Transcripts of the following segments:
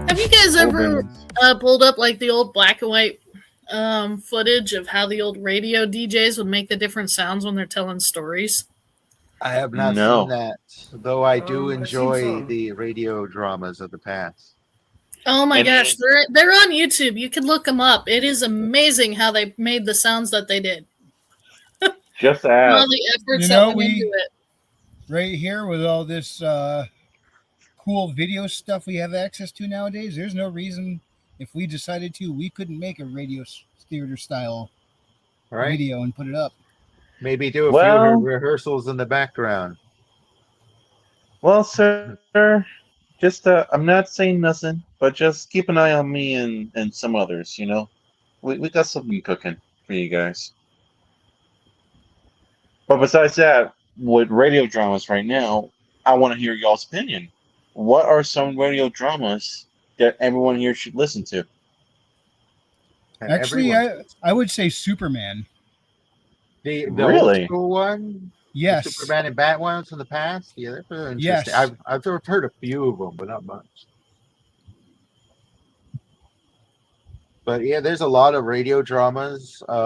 Have you guys ever Organs. pulled up like the old black and white footage of how the old radio DJs would make the different sounds when they're telling stories? I have not seen No. that, though I do I've seen enjoy some. the radio dramas of the past. Oh my And gosh, they're on YouTube. You can look them up. It is amazing how they made the sounds that they did. just And all ask. the efforts You that know, went into we it. right here with all this cool video stuff we have access to nowadays, there's no reason if we decided to, we couldn't make a radio theater style Right? video and put it up. Maybe do a few Well, rehearsals in the background. well, sir. Just I'm not saying nothing, but just keep an eye on me and some others. We got something cooking for you guys. But besides that, with radio dramas right now, I want to hear y'all's opinion. What are some radio dramas that everyone here should listen to? And Actually, everyone, I would say Superman. the old Really? school one, the Yes. Superman and Bat ones from the past. Yeah, they're pretty interesting. Yes. I've heard a few of them, but not much. But yeah, there's a lot of radio dramas. There's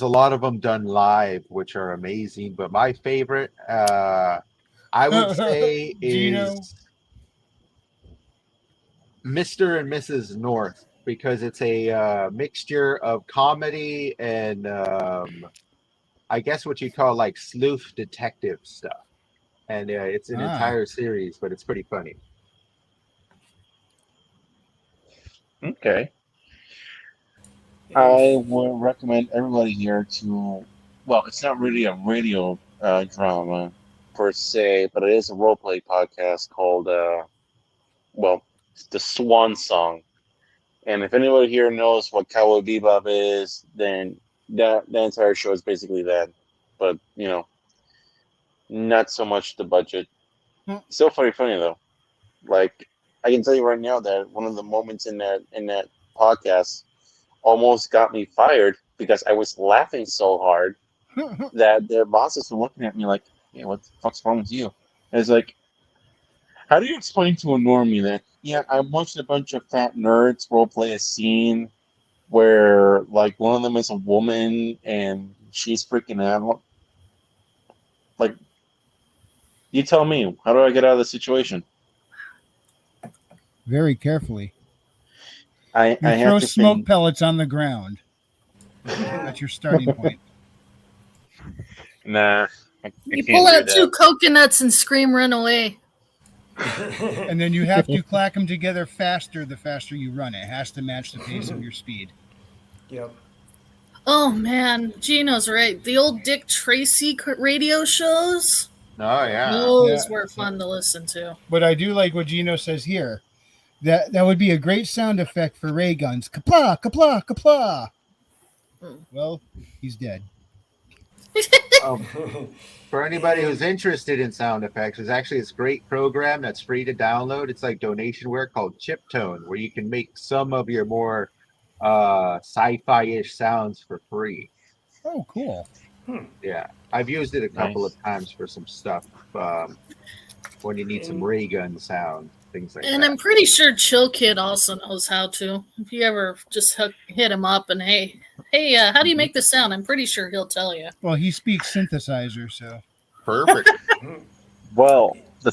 a lot of them done live, which are amazing. But my favorite, I would say, Gino. is Mr. and Mrs. North, because it's a mixture of comedy and I guess what you call like sleuth detective stuff. And it's an entire series, but it's pretty funny. Okay. I would recommend everybody here to, well, it's not really a radio drama per se, but it is a roleplay podcast called, well, it's the Swan Song. And if anybody here knows what Cowboy Bebop is, then that entire show is basically that. But, not so much the budget. Still funny though. Like, I can tell you right now that one of the moments in that podcast almost got me fired because I was laughing so hard that their bosses were looking at me like, "Yeah, what the fuck's wrong with you?" And it's like, how do you explain to a normie that, yeah, I'm watching a bunch of fat nerds role play a scene where like one of them is a woman and she's freaking out? Like, you tell me, how do I get out of the situation? Very carefully. I You have throw to smoke think, pellets on the ground. That's your starting point. nah, I You can't pull do out two that. coconuts and scream, "Run away!" And then you have to clack them together faster the faster you run. It has to match the pace of your speed. Yep. Oh man, Gino's right. The old Dick Tracy radio shows. Oh yeah. Those Yeah. were fun to listen to. But I do like what Gino says here. That would be a great sound effect for ray guns. Kapla, kapla, kapla. Well, he's dead. For anybody who's interested in sound effects, there's actually this great program that's free to download. It's like donationware called Chiptone, where you can make some of your more sci-fi-ish sounds for free. Oh, cool. Yeah, I've used it a couple Nice. of times for some stuff when you need some ray gun sound, things like And that. I'm pretty sure Chill Kid also knows how to. If you ever just hit him up and hey, how do you make this sound? I'm pretty sure he'll tell you. Well, he speaks synthesizer, so. Perfect. Well, the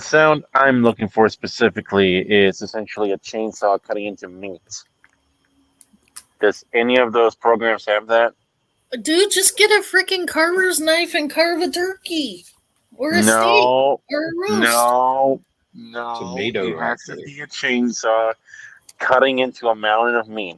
sound I'm looking for specifically is essentially a chainsaw cutting into meat. Does any of those programs have that? Dude, just get a freaking carver's knife and carve a turkey. Or a steak. No, Or a roast. no. Tomato, It has to actually. be a chainsaw cutting into a mountain of meat.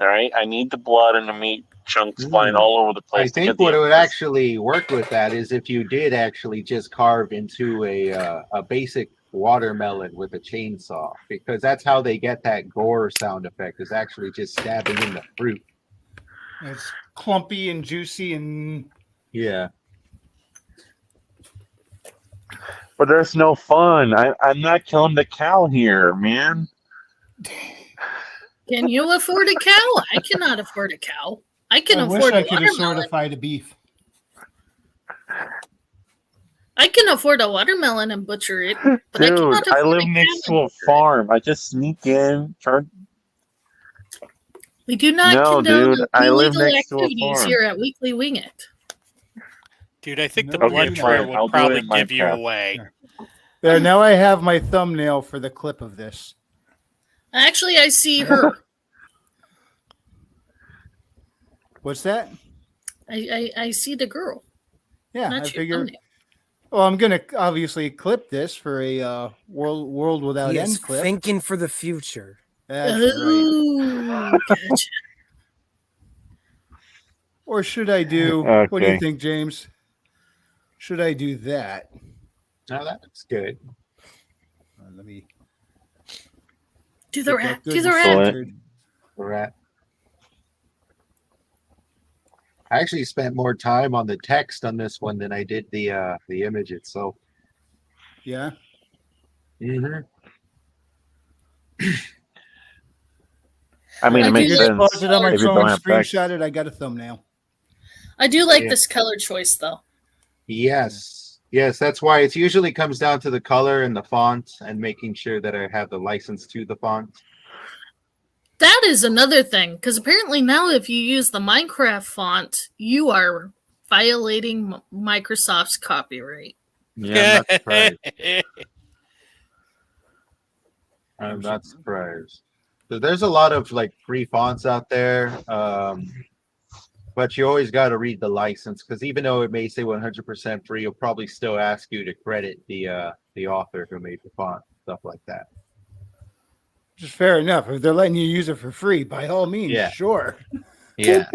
All right, I need the blood and the meat chunks flying all over the place. I to think get the what it would emphasis. actually work with that is if you did actually just carve into a basic watermelon with a chainsaw, because that's how they get that gore sound effect, is actually just stabbing in the fruit. It's clumpy and juicy and. Yeah. But there's no fun. I'm not killing the cow here, man. Can you afford a cow? I cannot afford a cow. I can I wish afford I a could have watermelon. certified a beef. I can afford a watermelon and butcher it, but I Dude, cannot I afford live a next cow to and a butcher it. farm. I just sneak in, turn. We do not No, condone dude, I live illegal next to a activities farm. here at Weekly Wing It. Dude, I think the No, blood you trail don't. I'll would do it probably in give you Minecraft. away. There, now I have my thumbnail for the clip of this. Actually, I see her. What's that? I see the girl. Yeah, Not I your figure. thumbnail. Well, I'm gonna obviously clip this for a world without He end is clip. thinking for the future. That's right. Ooh, gotcha. Or should I do? What do you Okay. think, James? Should I do that? No, that's good. Let me Do the get rat. that good Do the and rat. centered. Rat. I actually spent more time on the text on this one than I did the image itself. Yeah. Mm-hmm. I mean, I it do makes like sense Pause it on my if you phone, don't have text. screenshot it. I got a thumbnail. I do like Yeah. this color choice though. Yes. Yes, that's why it usually comes down to the color and the font and making sure that I have the license to the font. That is another thing, because apparently now if you use the Minecraft font, you are violating Microsoft's copyright. Yeah, I'm not surprised. I'm not surprised. So there's a lot of like free fonts out there, but you always got to read the license because even though it may say 100% free, it'll probably still ask you to credit the author who made the font, stuff like that. Just fair enough. If they're letting you use it for free, by all means, Yeah. sure. Yeah.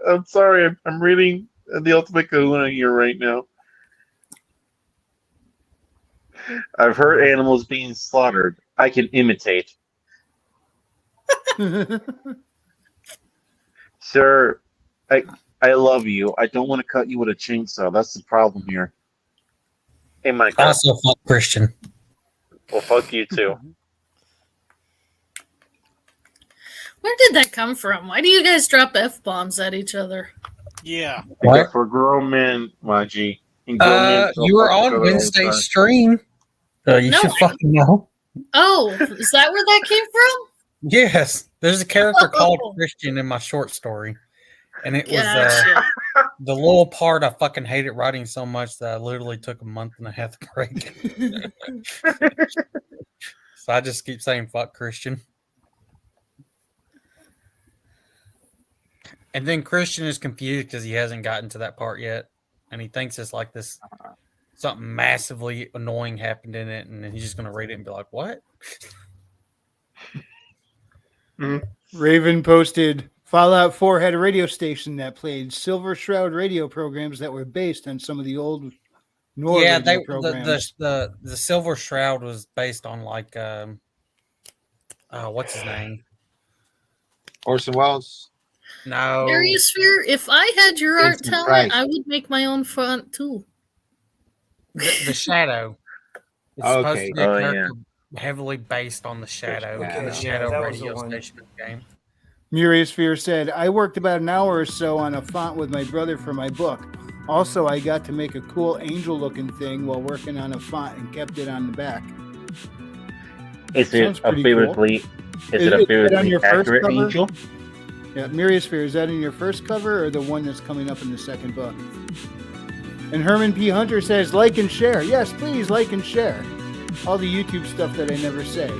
I'm sorry. I'm reading the Ultimate Kahuna here right now. I've heard animals being slaughtered. I can imitate. Sir, I love you. I don't want to cut you with a chainsaw. That's the problem here. Hey, Michael. Also, fuck Christian. Well, fuck you too. Where did that come from? Why do you guys drop F-bombs at each other? Yeah. Because What? we're grown men, Maji. And grown men don't You were fuck each on other all the Wednesday's time. stream. You No, should fucking know. Oh, is that where that came from? Yes. There's a character called Oh. Christian in my short story. And it was Gotcha. the little part I fucking hated writing so much that I literally took a month and a half to break it. So I just keep saying fuck Christian. And then Christian is confused because he hasn't gotten to that part yet. And he thinks it's like this something massively annoying happened in it, and then he's just gonna read it and be like, what? Raven posted Fallout 4 had a radio station that played Silver Shroud radio programs that were based on some of the old Nor Yeah, radio they programs. the Silver Shroud was based on like what's his name? Orson Welles. No, Sphere, if I had your art Vincent talent, Price. I would make my own font too. the Shadow. It's supposed Okay. to be a Oh, character heavily based on the Shadow, Okay, the yeah, Shadow that was the radio one. station in the game. Muriosphere said, I worked about an hour or so on a font with my brother for my book. Also, I got to make a cool angel-looking thing while working on a font and kept it on the back. Is Sounds it a pretty favorably? Is Is it a it on favorably your first accurate cover? angel? Yeah, Muriosphere, is that in your first cover or the one that's coming up in the second book? And Herman P. Hunter says, like and share. Yes, please, like and share. All the YouTube stuff that I never say.